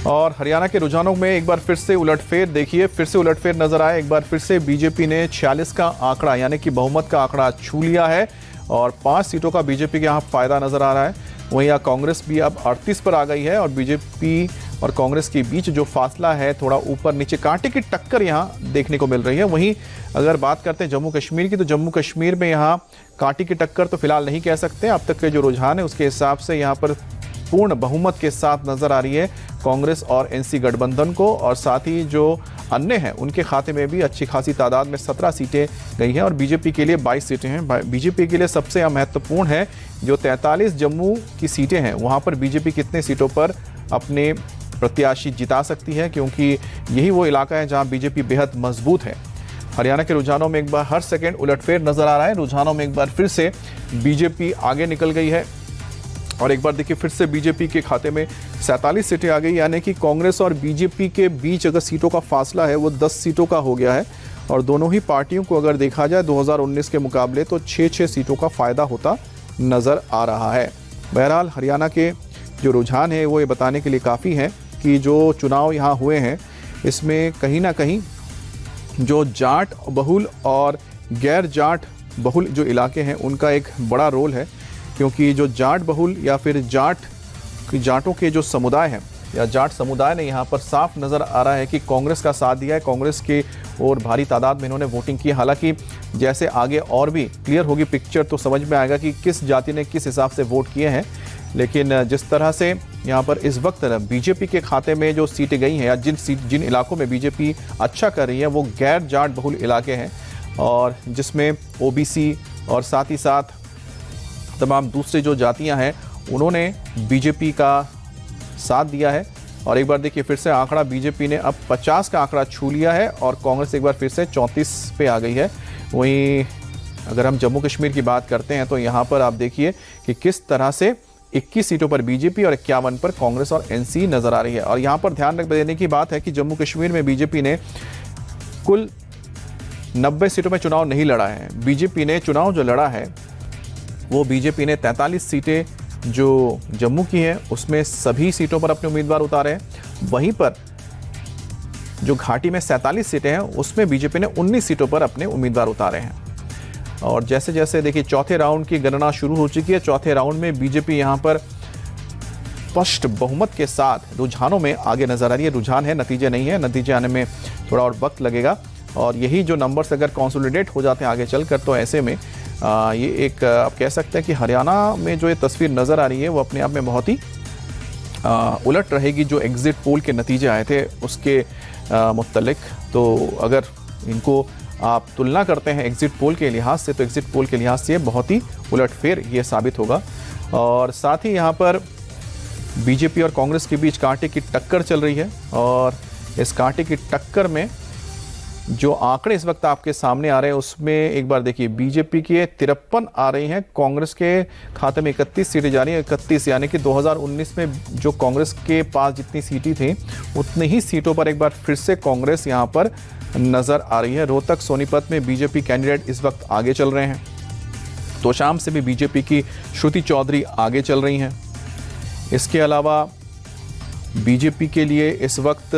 और हरियाणा के रुझानों में एक बार फिर से उलटफेर देखिए, फिर से उलटफेर नजर आए। एक बार फिर से बीजेपी ने 46 का आंकड़ा यानी कि बहुमत का आंकड़ा छू लिया है और 5 सीटों का बीजेपी के यहाँ फायदा नजर आ रहा है। वहीं यहाँ कांग्रेस भी अब 38 पर आ गई है और बीजेपी और कांग्रेस के बीच जो फासला है थोड़ा ऊपर नीचे, कांटे की टक्कर यहाँ देखने को मिल रही है। वहीं अगर बात करते हैं जम्मू कश्मीर की, तो जम्मू कश्मीर में यहाँ कांटे की टक्कर तो फिलहाल नहीं कह सकते। अब तक के जो रुझान है उसके हिसाब से यहाँ पर पूर्ण बहुमत के साथ नजर आ रही है कांग्रेस और एनसी गठबंधन को, और साथ ही जो अन्य हैं उनके खाते में भी अच्छी खासी तादाद में 17 सीटें गई हैं और बीजेपी के लिए 22 सीटें हैं। बीजेपी के लिए सबसे महत्वपूर्ण है जो 43 जम्मू की सीटें हैं, वहां पर बीजेपी कितने सीटों पर अपने प्रत्याशी जिता सकती है, क्योंकि यही वो इलाका है जहां बीजेपी बेहद मजबूत है। हरियाणा के रुझानों में एक बार हर सेकेंड उलटफेर नजर आ रहा है। रुझानों में एक बार फिर से बीजेपी आगे निकल गई है और एक बार देखिए फिर से बीजेपी के खाते में 47 सीटें आ गई, यानी कि कांग्रेस और बीजेपी के बीच अगर सीटों का फासला है वो 10 सीटों का हो गया है। और दोनों ही पार्टियों को अगर देखा जाए 2019 के मुकाबले तो 6-6 सीटों का फायदा होता नजर आ रहा है। बहरहाल हरियाणा के जो रुझान है वो ये बताने के लिए काफ़ी हैं कि जो चुनाव यहाँ हुए हैं इसमें कहीं ना कहीं जो जाट बहुल और गैर जाट बहुल जो इलाके हैं उनका एक बड़ा रोल है, क्योंकि जो जाट बहुल या फिर जाटों के जो समुदाय हैं या जाट समुदाय ने यहाँ पर साफ नज़र आ रहा है कि कांग्रेस का साथ दिया है। कांग्रेस के और भारी तादाद में इन्होंने वोटिंग की। हालांकि जैसे आगे और भी क्लियर होगी पिक्चर तो समझ में आएगा कि किस जाति ने किस हिसाब से वोट किए हैं, लेकिन जिस तरह से यहाँ पर इस वक्त बीजेपी के खाते में जो सीटें गई हैं या जिन इलाकों में बीजेपी अच्छा कर रही है वो गैर जाट बहुल इलाके हैं, और जिसमें ओबीसी और साथ ही साथ तमाम दूसरे जो जातियां हैं उन्होंने बीजेपी का साथ दिया है। और एक बार देखिए फिर से आंकड़ा बीजेपी ने अब 50 का आंकड़ा छू लिया है और कांग्रेस एक बार फिर से 34 पे आ गई है। वहीं अगर हम जम्मू कश्मीर की बात करते हैं तो यहाँ पर आप देखिए कि किस तरह से 21 सीटों पर बीजेपी और 51 पर कांग्रेस और एनसी नजर आ रही है। और यहाँ पर ध्यान रख देने की बात है कि जम्मू कश्मीर में बीजेपी ने कुल 90 सीटों में चुनाव नहीं लड़ा है। बीजेपी ने चुनाव जो लड़ा है वो बीजेपी ने 43 सीटें जो जम्मू की हैं उसमें सभी सीटों पर अपने उम्मीदवार उतारे हैं। वहीं पर जो घाटी में 47 सीटें हैं उसमें बीजेपी ने 19 सीटों पर अपने उम्मीदवार उतारे हैं। और जैसे जैसे देखिए चौथे राउंड की गणना शुरू हो चुकी है। चौथे राउंड में बीजेपी यहाँ पर स्पष्ट बहुमत के साथ रुझानों में आगे नजर आ रही है। रुझान है, नतीजे नहीं है, नतीजे आने में थोड़ा और वक्त लगेगा। और यही जो नंबर्स अगर कंसोलिडेट हो जाते हैं आगे चलकर तो ऐसे में ये एक आप कह सकते हैं कि हरियाणा में जो ये तस्वीर नज़र आ रही है वो अपने आप में बहुत ही उलट रहेगी। जो एग्जिट पोल के नतीजे आए थे उसके मुत्तलिक, तो अगर इनको आप तुलना करते हैं एग्जिट पोल के लिहाज से तो एग्जिट पोल के लिहाज से बहुत ही उलटफेर ये साबित होगा। और साथ ही यहाँ पर बीजेपी और कांग्रेस के बीच कांटे की टक्कर चल रही है और इस कांटे की टक्कर में जो आंकड़े इस वक्त आपके सामने आ रहे हैं उसमें एक बार देखिए बीजेपी के 53 आ रही हैं, कांग्रेस के खाते में 31 सीटें जा रही हैं। 31 यानी कि 2019 में जो कांग्रेस के पास जितनी सीटें थी उतनी ही सीटों पर एक बार फिर से कांग्रेस यहां पर नज़र आ रही है। रोहतक सोनीपत में बीजेपी कैंडिडेट इस वक्त आगे चल रहे हैं। तोशाम से भी बीजेपी की श्रुति चौधरी आगे चल रही हैं। इसके अलावा बीजेपी के लिए इस वक्त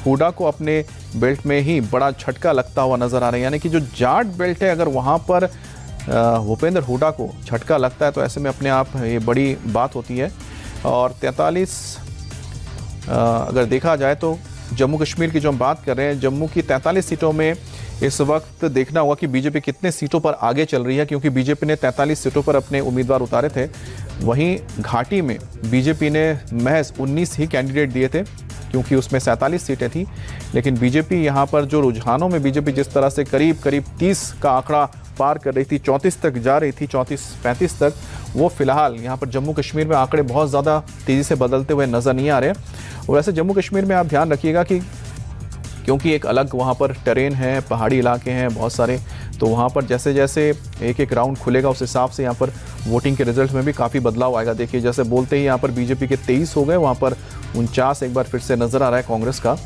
हुडा को अपने बेल्ट में ही बड़ा झटका लगता हुआ नजर आ रहा है, यानी कि जो जाट बेल्ट है अगर वहां पर भूपेंद्र हुडा को झटका लगता है तो ऐसे में अपने आप ये बड़ी बात होती है। और 43 अगर देखा जाए तो जम्मू कश्मीर की जो हम बात कर रहे हैं, जम्मू की 43 सीटों में इस वक्त देखना होगा कि बीजेपी कितने सीटों पर आगे चल रही है, क्योंकि बीजेपी ने 43 सीटों पर अपने उम्मीदवार उतारे थे। वहीं घाटी में बीजेपी ने महज 19 ही कैंडिडेट दिए थे क्योंकि उसमें 47 सीटें थी। लेकिन बीजेपी यहाँ पर जो रुझानों में बीजेपी जिस तरह से करीब 30 का आंकड़ा पार कर रही थी, 34 तक जा रही थी, 34-35 तक, वो फिलहाल यहाँ पर जम्मू कश्मीर में आंकड़े बहुत ज़्यादा तेज़ी से बदलते हुए नज़र नहीं आ रहे। और वैसे जम्मू कश्मीर में आप ध्यान रखिएगा कि क्योंकि एक अलग वहाँ पर टेरेन है, पहाड़ी इलाके हैं बहुत सारे, तो वहाँ पर जैसे जैसे एक एक राउंड खुलेगा उस हिसाब से यहाँ पर वोटिंग के रिजल्ट में भी काफ़ी बदलाव आएगा। देखिए जैसे बोलते ही यहाँ पर बीजेपी के 23 हो गए, वहाँ पर 49 एक बार फिर से नज़र आ रहा है कांग्रेस का।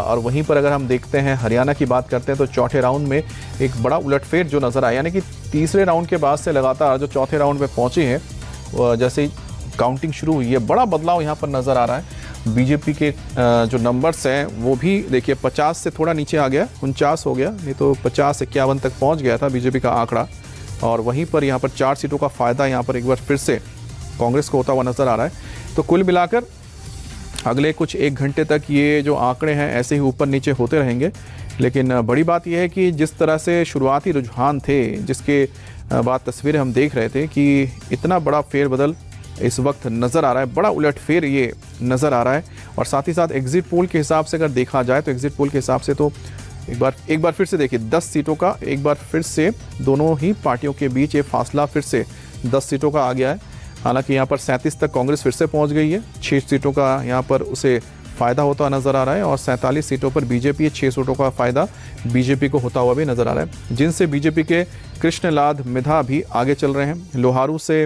और वहीं पर अगर हम देखते हैं हरियाणा की बात करते हैं तो चौथे राउंड में एक बड़ा उलटफेर जो नज़र आया, यानी कि तीसरे राउंड के बाद से लगातार जो चौथे राउंड में पहुँचे हैं जैसे ही काउंटिंग शुरू हुई है, बड़ा बदलाव यहाँ पर नज़र आ रहा है। बीजेपी के जो नंबर्स हैं वो भी देखिए 50 से थोड़ा नीचे आ गया, 49 हो गया, नहीं तो 50-51 तक पहुंच गया था बीजेपी का आंकड़ा। और वहीं पर यहाँ पर 4 सीटों का फ़ायदा यहाँ पर एक बार फिर से कांग्रेस को होता हुआ नज़र आ रहा है। तो कुल मिलाकर अगले कुछ 1 घंटे तक ये जो आंकड़े हैं ऐसे ही ऊपर नीचे होते रहेंगे। लेकिन बड़ी बात यह है कि जिस तरह से शुरुआती रुझान थे, जिसके बाद तस्वीरें हम देख रहे थे कि इतना बड़ा फेरबदल इस वक्त नज़र आ रहा है, बड़ा उलटफेर ये नज़र आ रहा है। और साथ ही साथ एग्जिट पोल के हिसाब से अगर देखा जाए तो एग्जिट पोल के हिसाब से तो एक बार फिर से देखिए 10 सीटों का एक बार फिर से दोनों ही पार्टियों के बीच ये फासला फिर से 10 सीटों का आ गया है। हालांकि यहाँ पर 37 तक कांग्रेस फिर से पहुँच गई है, 6 सीटों का यहाँ पर उसे फ़ायदा होता नज़र आ रहा है और 47 सीटों पर बीजेपी, 6 सीटों का फ़ायदा बीजेपी को होता हुआ भी नज़र आ रहा है, जिनसे बीजेपी के कृष्णलाल मिधा भी आगे चल रहे हैं। लोहारू से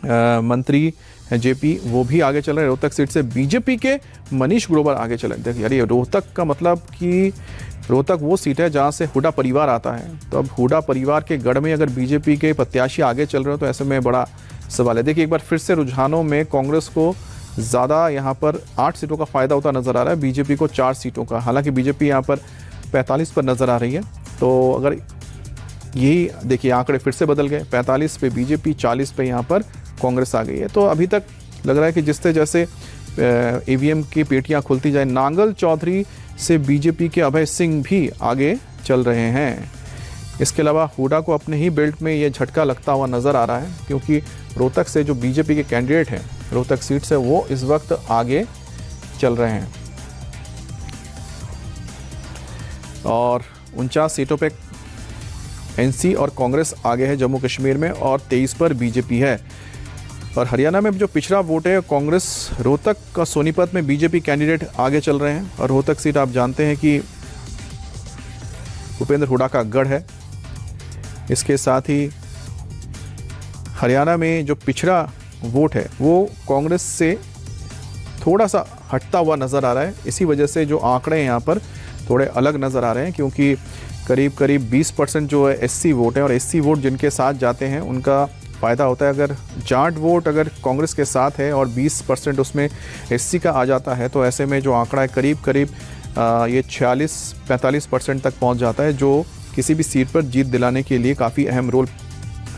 मंत्री जेपी वो भी आगे चल रहे हैं। रोहतक सीट से बीजेपी के मनीष ग्रोवर आगे चल रहे हैं। देखिए यार, ये रोहतक का मतलब कि रोहतक वो सीट है जहाँ से हुड्डा परिवार आता है। तो अब हुड्डा परिवार के गढ़ में अगर बीजेपी के प्रत्याशी आगे चल रहे हो तो ऐसे में बड़ा सवाल है। देखिए एक बार फिर से रुझानों में कांग्रेस को ज़्यादा यहाँ पर 8 सीटों का फ़ायदा होता नज़र आ रहा है, बीजेपी को 4 सीटों का। हालांकि बीजेपी यहाँ पर 45 पर नज़र आ रही है। तो अगर यही देखिए आंकड़े फिर से बदल गए, 45 पे बीजेपी, 40 पे यहाँ पर कांग्रेस आ गई है। तो अभी तक लग रहा है कि जिससे जैसे ईवीएम की पेटियाँ खुलती जाए, नांगल चौधरी से बीजेपी के अभय सिंह भी आगे चल रहे हैं। इसके अलावा हुड्डा को अपने ही बेल्ट में ये झटका लगता हुआ नज़र आ रहा है, क्योंकि रोहतक से जो बीजेपी के कैंडिडेट हैं रोहतक सीट से, वो इस वक्त आगे चल रहे हैं। और 49 सीटों पे एनसी और कांग्रेस आगे है जम्मू कश्मीर में, और 23 पर बीजेपी है। और हरियाणा में जो पिछड़ा वोट है कांग्रेस, रोहतक का सोनीपत में बीजेपी कैंडिडेट आगे चल रहे हैं। और रोहतक सीट आप जानते हैं कि भूपेंद्र हुड्डा का गढ़ है। इसके साथ ही हरियाणा में जो पिछड़ा वोट है वो कांग्रेस से थोड़ा सा हटता हुआ नज़र आ रहा है। इसी वजह से जो आंकड़े यहाँ पर थोड़े अलग नज़र आ रहे हैं, क्योंकि करीब 20% जो है एससी वोट है, और एससी वोट जिनके साथ जाते हैं उनका फ़ायदा होता है। अगर जाट वोट अगर कांग्रेस के साथ है और 20% उसमें एससी का आ जाता है, तो ऐसे में जो आंकड़ा है करीब ये 46-45% तक पहुंच जाता है, जो किसी भी सीट पर जीत दिलाने के लिए काफ़ी अहम रोल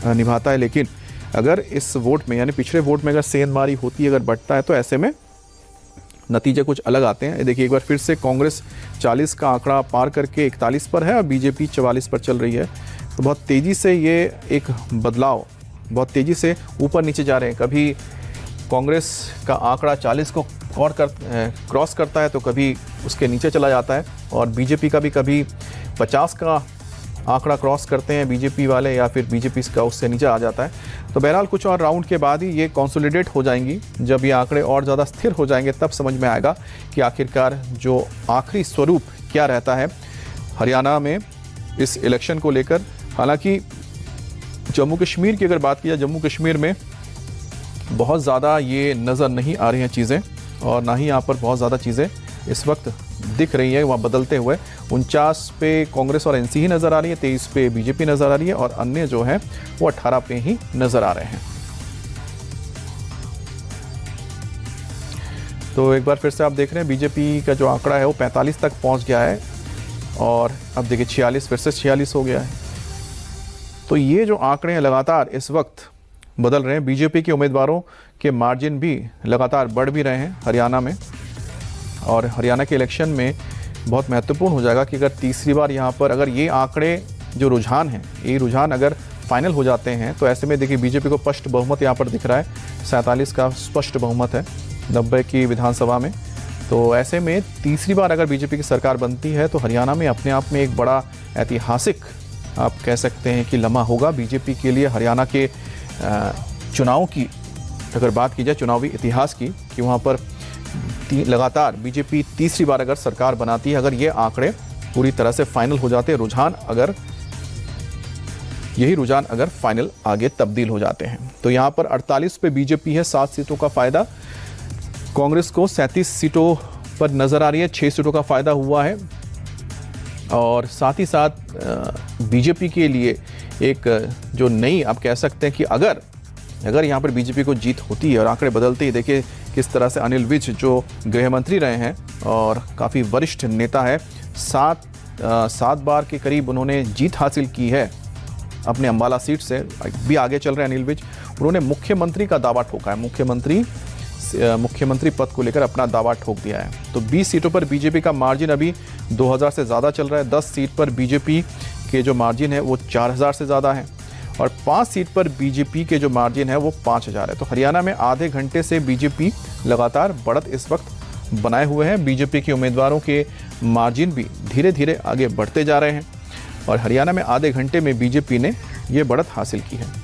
निभाता है। लेकिन अगर इस वोट में यानी पिछड़े वोट में अगर सेंधमारी होती है, अगर बढ़ता है, तो ऐसे में नतीजे कुछ अलग आते हैं। देखिए एक बार फिर से कांग्रेस 40 का आंकड़ा पार करके 41 पर है और बीजेपी 44 पर चल रही है। तो बहुत तेज़ी से ये एक बदलाव बहुत तेज़ी से ऊपर नीचे जा रहे हैं। कभी कांग्रेस का आंकड़ा 40 को क्रॉस करता है तो कभी उसके नीचे चला जाता है, और बीजेपी का भी कभी 50 का आंकड़ा क्रॉस करते हैं बीजेपी वाले, या फिर बीजेपी का उससे नीचे आ जाता है। तो बहरहाल कुछ और राउंड के बाद ही ये कंसोलिडेट हो जाएंगी। जब ये आंकड़े और ज़्यादा स्थिर हो जाएंगे तब समझ में आएगा कि आखिरकार जो आखिरी स्वरूप क्या रहता है हरियाणा में इस इलेक्शन को लेकर। हालांकि जम्मू कश्मीर की अगर बात की जाए, जम्मू कश्मीर में बहुत ज़्यादा ये नज़र नहीं आ रही हैं चीज़ें, और ना ही यहाँ पर बहुत ज़्यादा चीज़ें इस वक्त दिख रही है वहाँ बदलते हुए। 49 पे कांग्रेस और एनसी ही नज़र आ रही है, 23 पे बीजेपी नज़र आ रही है, और अन्य जो है वो 18 पे ही नज़र आ रहे हैं। तो एक बार फिर से आप देख रहे हैं बीजेपी का जो आंकड़ा है वो 45 तक पहुँच गया है, और अब देखिए 46 फिर से 46 हो गया है। तो ये जो आंकड़े हैं लगातार इस वक्त बदल रहे हैं। बीजेपी के उम्मीदवारों के मार्जिन भी लगातार बढ़ भी रहे हैं हरियाणा में, और हरियाणा के इलेक्शन में बहुत महत्वपूर्ण हो जाएगा कि अगर तीसरी बार यहाँ पर अगर ये आंकड़े जो रुझान हैं, ये रुझान अगर फाइनल हो जाते हैं, तो ऐसे में देखिए बीजेपी को स्पष्ट बहुमत यहाँ पर दिख रहा है। 47 का स्पष्ट बहुमत है 90 की विधानसभा में। तो ऐसे में तीसरी बार अगर बीजेपी की सरकार बनती है तो हरियाणा में अपने आप में एक बड़ा ऐतिहासिक आप कह सकते हैं कि लम्हा होगा बीजेपी के लिए। हरियाणा के चुनाव की अगर बात की जाए, चुनावी इतिहास की, कि वहाँ पर लगातार बीजेपी तीसरी बार अगर सरकार बनाती है, अगर ये आंकड़े पूरी तरह से फाइनल हो जाते हैं, यही रुझान अगर फाइनल आगे तब्दील हो जाते हैं, तो यहाँ पर 48 पे बीजेपी है, 7 सीटों का फ़ायदा। कांग्रेस को 37 सीटों पर नज़र आ रही है, 6 सीटों का फ़ायदा हुआ है। और साथ ही साथ बीजेपी के लिए एक जो नई आप कह सकते हैं कि अगर यहाँ पर बीजेपी को जीत होती है और आंकड़े बदलते ही, देखिए किस तरह से अनिल विज जो गृह मंत्री रहे हैं और काफ़ी वरिष्ठ नेता है, सात बार के करीब उन्होंने जीत हासिल की है अपने अंबाला सीट से, भी आगे चल रहे हैं अनिल विज। उन्होंने मुख्यमंत्री का दावा ठोका है, मुख्यमंत्री पद को लेकर अपना दावा ठोक दिया है। तो 20 सीटों पर बीजेपी का मार्जिन अभी 2000 से ज़्यादा चल रहा है। 10 सीट पर बीजेपी के जो मार्जिन है वो 4000 से ज़्यादा है और 5 सीट पर बीजेपी के जो मार्जिन है वो 5000 है। तो हरियाणा में आधे घंटे से बीजेपी लगातार बढ़त इस वक्त बनाए हुए हैं। बीजेपी के उम्मीदवारों के मार्जिन भी धीरे धीरे आगे बढ़ते जा रहे हैं और हरियाणा में आधे घंटे में बीजेपी ने ये बढ़त हासिल की है।